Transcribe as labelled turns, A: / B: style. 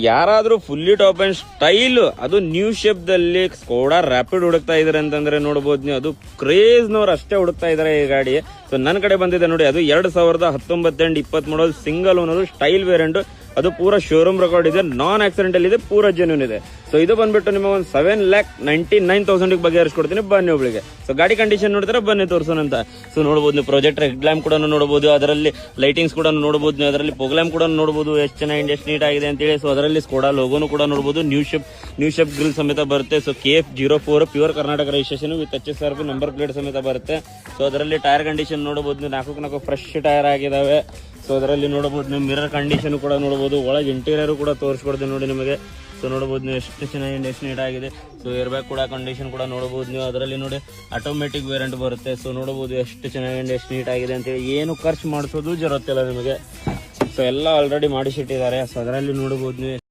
A: ಯಾರಾದ್ರೂ fully top and style ಅದು new shape ದಲ್ಲಿ ಸ್ಕೋಡಾ ರ್ಯಾಪಿಡ್ ಹುಡುಕ್ತಾ ಇದಾರೆ ಅಂತಂದ್ರೆ ನೋಡಬಹುದು ನೀವು. ಅದು ಕ್ರೇಜ್ ನವ್ರು ಅಷ್ಟೇ ಹುಡುಕ್ತಾ ಇದಾರೆ ಈ ಗಾಡಿ. ಸೊ ನನ್ನ ಕಡೆ ಬಂದಿದೆ ನೋಡಿ, ಅದು 2019 and 20 model single owner style variant. ಅದು ಪೂರಾ ಶೋರೂಮ್ ರೆಕಾರ್ಡ್ ಇದೆ, ನಾನ್ ಆಕ್ಸಿಡೆಂಟಲ್ ಇದೆ, ಪೂರಾ ಜೆನ್ಯೂನ್ ಇದೆ. ಸೊ ಇದು ಬಂದ್ಬಿಟ್ಟು ನಿಮಗೆ ಒಂದು 7,99,000 ಬಗೆಹರಿಸ್ಕೊಡ್ತೀನಿ ಬನ್ನಿ ಒಬ್ಳಿಗೆ. ಸೊ ಗಾಡಿ ಕಂಡೀಷನ್ ನೋಡಿದ್ರೆ ಬನ್ನಿ ತೋರ್ಸೋಣ ಅಂತ. ಸೊ ನೋಡಬಹುದು ನೀವು, ಪ್ರೊಜೆಕ್ಟ್ ಹೆಡ್ ಲ್ಯಾಂಪ್ ಕೂಡ ನೋಡಬಹುದು, ಅದರಲ್ಲಿ ಲೈಟಿಂಗ್ಸ್ ಕೂಡ ನೋಡಬಹುದು ನೀವು, ಅದರಲ್ಲಿ ಪ್ರೋಗ್ರಾಮ್ ಕೂಡ ನೋಡಬಹುದು ಎಷ್ಟು ಚೆನ್ನಾಗಿ ಎಷ್ಟು ನೀಟ್ ಆಗಿದೆ ಅಂತೇಳಿ. ಸೊ ಅದರಲ್ಲಿ ಸ್ಕೋಡಾ ಲೋಗೋನು ಕೂಡ ನೋಡಬಹುದು, ನ್ಯೂ ಶೇಪ್ ಗ್ರಿಲ್ ಸಮೇತ ಬರುತ್ತೆ. So KF04 pure Karnataka registration with HSRP number plate ಸಮೇತ ಬರುತ್ತೆ. ಸೊ ಅದರಲ್ಲಿ ಟೈರ್ ಕಂಡೀಷನ್ ನೋಡಬಹುದು ನೀವು, 4 ಫ್ರೆಶ್ ಟೈರ್ ಆಗಿದಾವೆ. ಸೊ ಅದರಲ್ಲಿ ನೋಡಬಹುದು ನೀವು, ಮಿರರ್ ಕಂಡೀಷನ್ ಕೂಡ ನೋಡಬಹುದು, ಒಳಗೆ ಇಂಟೀರಿಯರ್ ಕೂಡ ತೋರಿಸ್ಕೊಡ್ತೀನಿ ನೋಡಿ ನಿಮಗೆ. ಸೊ ನೋಡಬಹುದು ನೀವು ಎಷ್ಟು ಚೆನ್ನಾಗಿ ಎಷ್ಟು ನೀಟ್ ಆಗಿದೆ. ಸೊ ಏರ್ ಬ್ಯಾಗ್ ಕೂಡ ಕಂಡೀಷನ್ ಕೂಡ ನೋಡಬಹುದು ನೀವು. ಅದರಲ್ಲಿ ನೋಡಿ ಆಟೋಮೆಟಿಕ್ ವೇರಿಯಂಟ್ ಬರುತ್ತೆ. ಸೊ ನೋಡಬಹುದು ಎಷ್ಟು ಚೆನ್ನಾಗಿ ಎಷ್ಟು ನೀಟ್ ಆಗಿದೆ ಅಂತೇಳಿ. ಏನು ಖರ್ಚು ಮಾಡಿಸೋದು ಜರುತ್ತಿಲ್ಲ ನಿಮಗೆ. ಸೊ ಎಲ್ಲ ಆಲ್ರೆಡಿ ಮಾಡಿಸಿಟ್ಟಿದ್ದಾರೆ. ಸೊ ಅದರಲ್ಲಿ ನೋಡಬಹುದು ನೀವು.